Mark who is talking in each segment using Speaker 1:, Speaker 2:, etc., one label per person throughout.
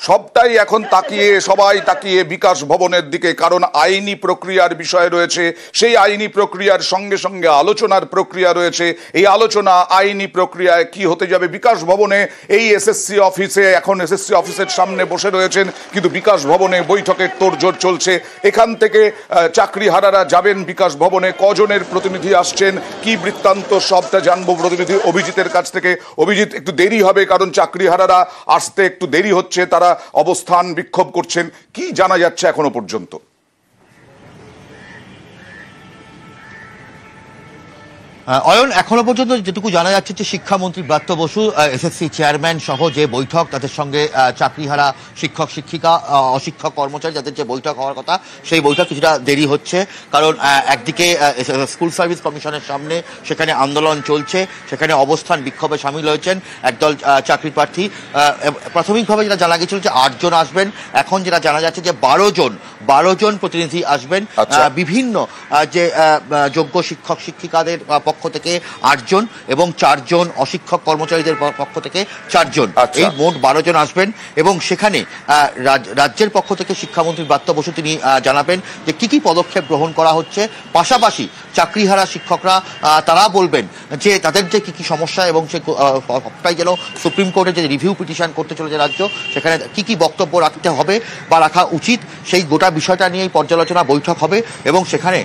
Speaker 1: সবটাই এখন সবাই তাকিয়ে বিকাশ ভবনের দিকে, কারণ আইনি প্রক্রিয়ার বিষয় রয়েছে। সেই আইনি প্রক্রিয়ার সঙ্গে সঙ্গে আলোচনার প্রক্রিয়া রয়েছে। এই আলোচনা আইনি প্রক্রিয়ায় কি হতে যাবে। বিকাশ ভবনে এই এসএসসি অফিসের সামনে বসে রয়েছেন, কিন্তু বিকাশ ভবনে বৈঠকের তোড়জোড় চলছে। এখান থেকে চাকরিহারারা যাবেন বিকাশ ভবনে। কজনের প্রতিনিধি আসছেন, কি বৃত্তান্ত, সবটা জানবো প্রতিনিধি অভিজিতের কাছ থেকে। অভিজিৎ, একটু দেরি হবে কারণ চাকরিহারারা আসতে একটু দেরি হচ্ছে, তারা অবস্থান বিক্ষোভ করছেন। কি জানা যাচ্ছে এখনো পর্যন্ত?
Speaker 2: অয়ন, এখনো পর্যন্ত যেটুকু জানা যাচ্ছে যে শিক্ষামন্ত্রী ব্রাত্য বসু, এসএসসি চেয়ারম্যান সহ যে বৈঠক, তাদের সঙ্গে চাকরিহারা শিক্ষক শিক্ষিকা অশিক্ষক কর্মচারী যাদের যে বৈঠক হওয়ার কথা, সেই বৈঠক কিছুটা দেরি হচ্ছে। কারণ একদিকে স্কুল সার্ভিস কমিশনের সামনে সেখানে আন্দোলন চলছে, সেখানে অবস্থান বিক্ষোভে সামিল হয়েছেন একদল চাকরি প্রার্থী। প্রাথমিকভাবে যেটা জানা গেছিল যে 8 জন আসবেন, এখন যেটা জানা যাচ্ছে যে 12 জন প্রতিনিধি আসবেন। বিভিন্ন যে যোগ্য শিক্ষক শিক্ষিকাদের পক্ষ থেকে 8 জন এবং 4 জন অশিক্ষক কর্মচারীদের পক্ষ থেকে 4 জন, এই মোট 12 জন আসবেন। এবং সেখানে রাজ্যের পক্ষ থেকে শিক্ষামন্ত্রী ব্রাত্য বসু তিনি জানাবেন যে কি কি পদক্ষেপ গ্রহণ করা হচ্ছে। পাশাপাশি চাকরিহারা শিক্ষকরা তারা বলবেন যে তাদের যে কি কি সমস্যা এবং সবটাই যেন সুপ্রিম কোর্টে যে রিভিউ পিটিশন করতে চলেছে রাজ্য, সেখানে কি কি বক্তব্য রাখতে হবে বা রাখা উচিত, সেই গোটা বিষয়টা নিয়েই পর্যালোচনা বৈঠক হবে। এবং সেখানে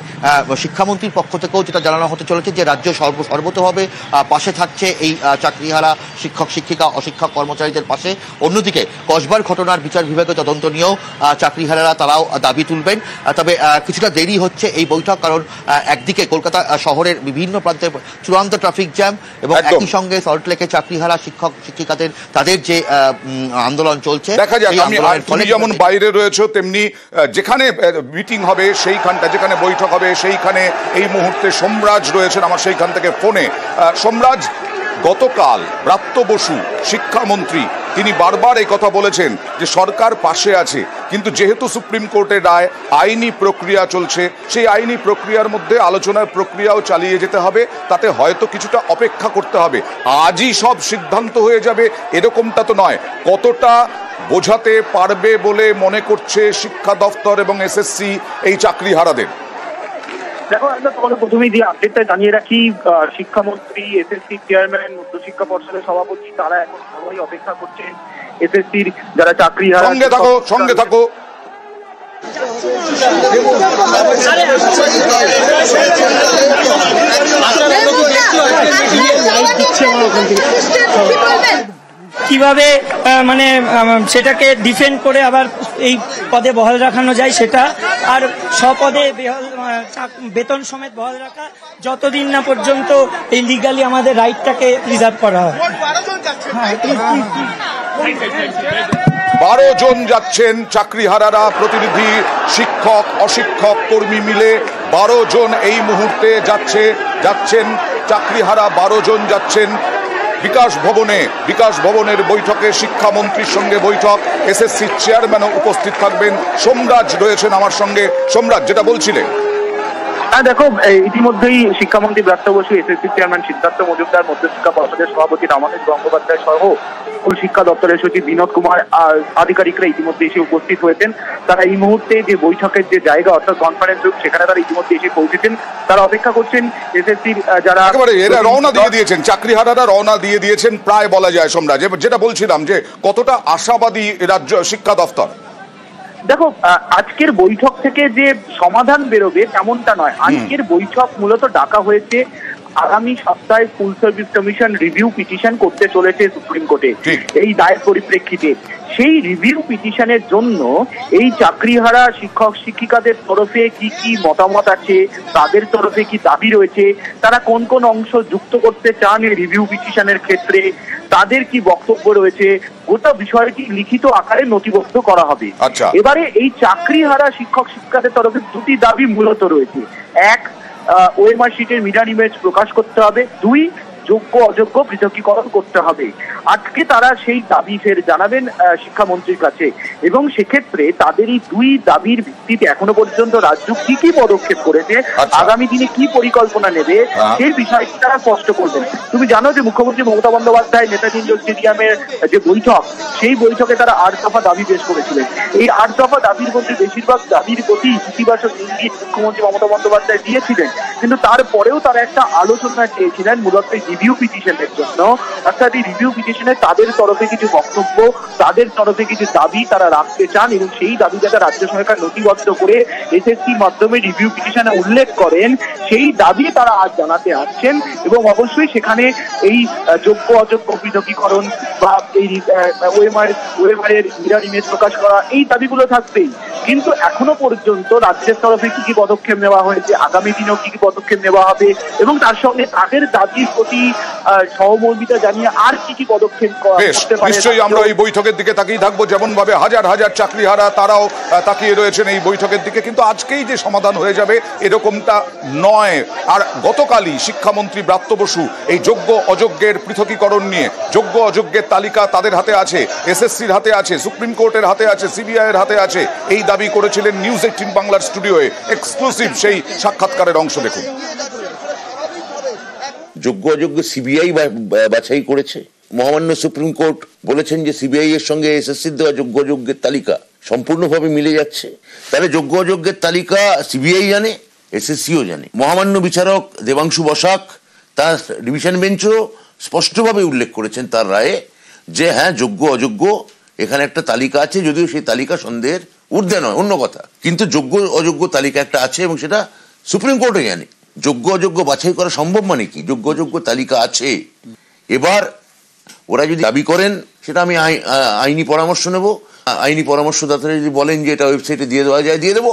Speaker 2: শিক্ষামন্ত্রীর পক্ষ থেকেও যেটা জানানো হতে চলেছে যে রাজ্য সর্বতোভাবে পাশে থাকছে এই চাকরিহারা শিক্ষক শিক্ষিকা অশিক্ষক কর্মচারীদের পাশে। অন্যদিকে কসবার ঘটনার বিচার বিভাগীয় তদন্ত নিয়েও চাকরিহারারা তারাও দাবি তুলবেন। তবে কিছুটা দেরি হচ্ছে এই বৈঠক, কারণ একদিকে কলকাতা শহরের বিভিন্ন প্রান্তে চূড়ান্ত ট্রাফিক জ্যাম এবং একই সঙ্গে সল্টলেকে চাকরিহারা শিক্ষক শিক্ষিকাদের তাদের যে আন্দোলন চলছে।
Speaker 1: দেখা যাক, তুমি যেমন বাইরে রয়েছে তেমনি যেখানে মিটিং হবে সেইখানটা, যেখানে বৈঠক হবে সেইখানে এই মুহূর্তে সোমরাজ রয়েছেন আমার সেইখান থেকে ফোনে। সোমরাজ, গতকাল ব্রাত্য বসু শিক্ষামন্ত্রী তিনি বারবার এই কথা বলেছেন যে সরকার পাশে আছে, কিন্তু যেহেতু সুপ্রিম কোর্টের রায়, আইনি প্রক্রিয়া চলছে, সেই আইনি প্রক্রিয়ার মধ্যে আলোচনার প্রক্রিয়াও চালিয়ে যেতে হবে, তাতে হয়তো কিছুটা অপেক্ষা করতে হবে। আজই সব সিদ্ধান্ত হয়ে যাবে এরকমটা তো নয়। কতটা বোঝাতে পারবে বলে মনে করছে শিক্ষা দপ্তর এবং এসএসসি এই চাকরিহারাদের?
Speaker 3: দেখো, আমরা তোমাদের প্রথমেই যে আপডেটটা জানিয়ে রাখি, শিক্ষামন্ত্রী, এসএসসি চেয়ারম্যান, মধ্যশিক্ষা পর্ষদের সভাপতি, তারা এখন সবাই অপেক্ষা করছেন এসএসসির যারা চাকরিহারা।
Speaker 1: সঙ্গে থাকো।
Speaker 4: কিভাবে মানে সেটাকে ডিফেন্ড করে আবার এই পদে বহাল রাখানো যায় সেটা, আর স্বপদে বেতন সমেত বহাল রাখা, যতদিন না পর্যন্ত এই লিগালি আমাদের রাইটটাকে প্রিজার্ভ করা হয়।
Speaker 1: 12 জন যাচ্ছেন চাকরিহারারা, প্রতিনিধি শিক্ষক অশিক্ষক কর্মী মিলে 12 জন এই মুহূর্তে যাচ্ছেন চাকরিহারা 12 জন যাচ্ছেন বিকাশ ভবনের বৈঠকে। শিক্ষামন্ত্রীর সঙ্গে বৈঠক, এসএসসি চেয়ারম্যানও উপস্থিত থাকবেন। সোমরাজ রয়েছেন আমার সঙ্গে। সোমরাজ, যেটা বলছিলেন।
Speaker 3: হ্যাঁ, দেখো, ইতিমধ্যেই শিক্ষামন্ত্রী ব্রাত্য বসু, এসএসসি চেয়ারম্যান সিদ্ধার্থ মজুমদার, মধ্যশিক্ষা পর্ষদের সভাপতি রামানুজ গঙ্গোপাধ্যায় সহ স্কুল শিক্ষা দপ্তরের সচিব বিনোদ কুমার আধিকারিকরা ইতিমধ্যে এসে উপস্থিত হয়েছেন। তারা এই মুহূর্তে যে বৈঠকের যে জায়গা অর্থাৎ কনফারেন্স রুম, সেখানে তারা ইতিমধ্যে এসে পৌঁছেছেন। তারা অপেক্ষা করছেন এসএসসির যারা
Speaker 1: রওনা দিয়ে দিয়েছেন, চাকরিহারারা রওনা দিয়ে দিয়েছেন প্রায় বলা যায়। সোমরাজ, যেটা বলছিলাম যে কতটা আশাবাদী রাজ্য শিক্ষা দপ্তর?
Speaker 3: দেখো, আজকের বৈঠক থেকে যে সমাধান বেরোবে তেমনটা নয়। আজকের বৈঠক মূলত ডাকা হয়েছে আগামী সপ্তাহে school service commission review petition করতে চলেছে সুপ্রিম কোর্টে এই দায়ের পরিপ্রেক্ষিতে। সেই রিভিউ পিটিশনের জন্য এই চাকরিহারা শিক্ষক শিক্ষিকাদের তরফে কি কি মতামত আছে, তাদের তরফে কি দাবি রয়েছে, তারা কোন কোন অংশ যুক্ত করতে চান এই রিভিউ পিটিশনের ক্ষেত্রে, তাদের কি বক্তব্য রয়েছে, গোটা বিষয়টি লিখিত আকারে নথিবদ্ধ করা হবে। এবারে এই চাকরিহারা শিক্ষক শিক্ষিকাদের তরফে 2টি দাবি মূলত রয়েছে। এক, ওএমআর শিটের মিরর ইমেজ প্রকাশ করতে হবে। 2, যোগ্য অযোগ্য পৃথকীকরণ করতে হবে। আজকে তারা সেই দাবি ফের জানাবেন শিক্ষামন্ত্রীর কাছে, এবং সেক্ষেত্রে তাদের এই দুই দাবির ভিত্তিতে এখনো পর্যন্ত রাজ্য কি কি পদক্ষেপ করেছে, আগামী দিনে কি পরিকল্পনা নেবে, সেই বিষয়টি তারা স্পষ্ট করবেন। তুমি জানো যে মুখ্যমন্ত্রী মমতা বন্দ্যোপাধ্যায় নেতাজি ইন্ডোর স্টেডিয়ামের যে বৈঠক, সেই বৈঠকে তারা 8 দফা দাবি পেশ করেছিলেন। এই 8 দফা দাবির মধ্যে বেশিরভাগ দাবির প্রতি ইতিবাচক ইঙ্গিত মুখ্যমন্ত্রী মমতা বন্দ্যোপাধ্যায় দিয়েছিলেন, কিন্তু তারপরেও তারা একটা আলোচনা চেয়েছিলেন মূলত রিভিউ পিটিশনের জন্য। অর্থাৎ এই রিভিউ পিটিশনে তাদের তরফে কিছু বক্তব্য, তাদের তরফে কিছু দাবি তারা রাখতে চান, এবং সেই দাবি যাতে রাজ্য সরকার নথিবদ্ধ করে এসএসসির মাধ্যমে রিভিউ পিটিশনে উল্লেখ করেন, সেই দাবি তারা আজ জানাতে আসছেন। এবং অবশ্যই সেখানে এই যোগ্য অযোগ্য পৃথকীকরণ বা এই ওয়েমারের মিরর ইমেজ প্রকাশ করা, এই দাবিগুলো থাকবেই। কিন্তু এখনো পর্যন্ত রাজ্যের তরফে কি কি পদক্ষেপ নেওয়া হয়েছে, আগামী দিনেও কি কি পদক্ষেপ নেওয়া হবে, এবং তার সঙ্গে তাদের দাবির প্রতি সহমর্মিতা জানিয়ে আর কি কি পদক্ষেপ করতে পারে।
Speaker 1: নিশ্চয়ই আমরা এই বৈঠকের দিকে তাকিয়ে থাকবো, যেমন ভাবে হাজার হাজার চাকরিহারা তারাও তাকিয়ে রয়েছেন এই বৈঠকের দিকে। কিন্তু আজকেই যে সমাধান হয়ে যাবে এরকমটা নয়। আর গতকালই শিক্ষামন্ত্রী ব্রাত্য বসু এই যোগ্য অযোগ্যের পৃথকীকরণ নিয়ে, যোগ্য অযোগ্যের তালিকা তাদের হাতে আছে, এসএসসির হাতে আছে, সুপ্রিম কোর্টের হাতে আছে, সিবিআই এর হাতে আছে, এই দাবি করেছিলেন নিউজ 18 বাংলার স্টুডিওয়ে। এক্সক্লুসিভ সেই সাক্ষাৎকারের অংশ দেখুন।
Speaker 5: যোগ্য অযোগ্য সিবিআই বাছাই করেছে। মহামান্য সুপ্রিম কোর্ট বলেছেন যে সিবিআই এর সঙ্গে এসএসসির দেওয়া যোগ্য অযোগ্যের তালিকা সম্পূর্ণভাবে মিলে যাচ্ছে। তাহলে যোগ্য অযোগ্যের তালিকা সিবিআই জানে, এসএসসিও জানে। মহামান্য বিচারক দেবাংশু বসাক তার ডিভিশন বেঞ্চও স্পষ্টভাবে উল্লেখ করেছেন তার রায়ে যে হ্যাঁ, যোগ্য অযোগ্য এখানে একটা তালিকা আছে, যদিও সেই তালিকা সন্দেহের ঊর্ধ্বে নয়, অন্য কথা, কিন্তু যোগ্য অযোগ্য তালিকা একটা আছে এবং সেটা সুপ্রিম কোর্টও জানে। যোগ্য অযোগ্য বাছাই করা সম্ভব মানে কি? যোগ্য অযোগ্য তালিকা আছে। এবার ওরা যদি দাবি করেন সেটা আমি আইনি পরামর্শ নেব। আইনি পরামর্শদাতারা যদি বলেন যে এটা ওয়েবসাইটে দিয়ে দেওয়া যায়, দিয়ে দেবো।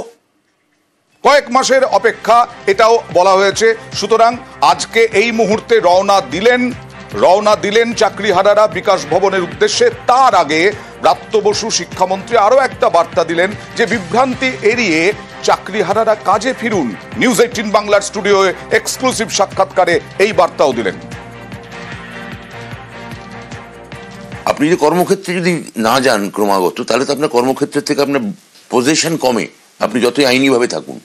Speaker 1: কয়েক মাসের অপেক্ষা এটাও বলা হয়েছে। সুতরাং আজকে এই মুহূর্তে রওনা দিলেন চাকরিহারারা বিকাশ ভবনের উদ্দেশ্যে। তার আগে ব্রাত্য বসু শিক্ষামন্ত্রী আরো একটা বার্তা দিলেন যে বিভ্রান্তি এড়িয়ে চাকরিহারারা কাজে ফিরুন। নিউজ 18 বাংলার স্টুডিওয়ে এক্সক্লুসিভ সাক্ষাৎকারে এই বার্তাও দিলেন।
Speaker 5: আপনি যে কর্মক্ষেত্রে যদি না যান ক্রমাগত, তাহলে তো আপনার কর্মক্ষেত্রের থেকে আপনার পজিশন কমে। আপনি যতই আইনিভাবে থাকুন,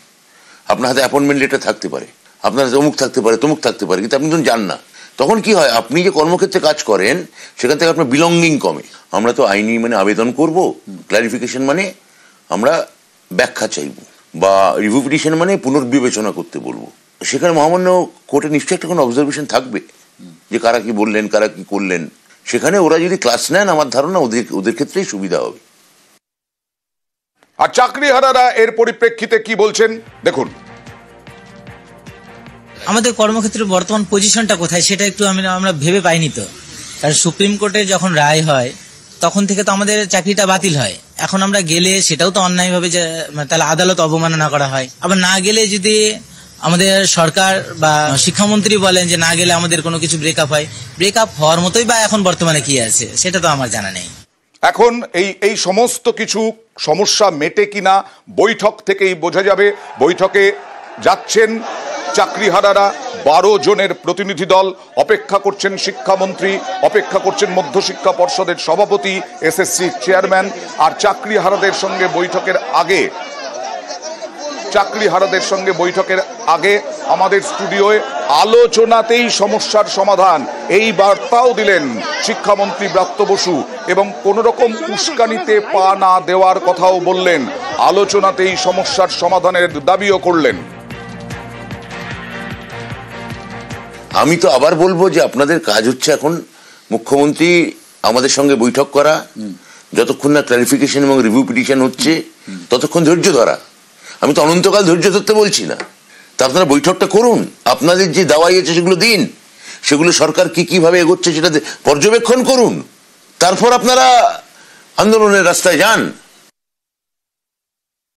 Speaker 5: আপনার হাতে অ্যাপয়েন্টমেন্ট লেটার থাকতে পারে, আপনার হাতে অমুক থাকতে পারে, তমুক থাকতে পারে, কিন্তু আপনি যখন যান না, তখন কি হয়, আপনি যে কর্মক্ষেত্রে কাজ করেন সেখান থেকে আপনার বিলঙ্গিং কমে। আমরা তো আইনি মানে আবেদন করব, ক্লারিফিকেশন মানে আমরা ব্যাখ্যা চাইব, বা রিভিউ পিটিশন মানে পুনর্বিবেচনা করতে বলবো। সেখানে মহামান্য কোর্টে নিশ্চয়ই একটা কোনো অবজারভেশন থাকবে যে কারা কি বললেন, কারা কি করলেন। সেখানে ওরা যদি ক্লাস নেন, আমার ধারণা ওদের ক্ষেত্রেই সুবিধা হবে।
Speaker 1: আর চাকরিহারারা এর পরিপ্রেক্ষিতে কি বলছেন দেখুন।
Speaker 6: আমাদের কর্মক্ষেত্রে বর্তমান পজিশনটা কোথায় সেটা একটু আমরা ভেবে পাইনি তো। কারণ সুপ্রিম কোর্টে যখন রায় হয় তখন থেকে তো আমাদের চাকরিটা বাতিল হয়। এখন আমরা গেলে সেটাও তো অন্যায়ভাবে যে তাহলে আদালত অবমাননা করা হয়। আবার না গেলে যদি আমাদের সরকার বা শিক্ষামন্ত্রী বলেন যে না গেলে আমাদের কোনো কিছু ব্রেকআপ হয়, ব্রেকআপ হওয়ার মতোই বা এখন বর্তমানে কি আছে সেটা তো আমার জানা নেই।
Speaker 1: এখন এই সমস্ত কিছু সমস্যা মেটে কিনা বৈঠক থেকেই বোঝা যাবে। বৈঠকে যাচ্ছেন চাকরিহারারা, 12 জনের প্রতিনিধি দল। অপেক্ষা করছেন শিক্ষামন্ত্রী, অপেক্ষা করছেন মধ্যশিক্ষা পর্ষদের সভাপতি, এসএসসি চেয়ারম্যান। আর চাকরিহারাদের সঙ্গে বৈঠকের আগে আমাদের স্টুডিওয়ে আলোচনাতেই সমস্যার সমাধান, এই বার্তাও দিলেন শিক্ষামন্ত্রী ব্রাত্য বসু, এবং কোন রকম উস্কানিতে পা না দেওয়ার কথাও বললেন। আলোচনাতেই সমস্যার সমাধানের দাবিও করলেন।
Speaker 5: আমি তো আবার বলবো যে আপনাদের কাজ হচ্ছে এখন মুখ্যমন্ত্রী আমাদের সঙ্গে বৈঠক করা, যতক্ষণ না ক্লারিফিকেশন এবং রিভিউ পিটিশন হচ্ছে ততক্ষণ ধৈর্য ধরা। আমি তো অনন্তকাল ধৈর্য ধরতে বলছি না। তা আপনারা বৈঠকটা করুন, আপনাদের যে দাওয়াই আছে সেগুলো দিন, সেগুলো সরকার কিভাবে এগোচ্ছে সেটা পর্যবেক্ষণ করুন, তারপর আপনারা আন্দোলনের রাস্তায় যান।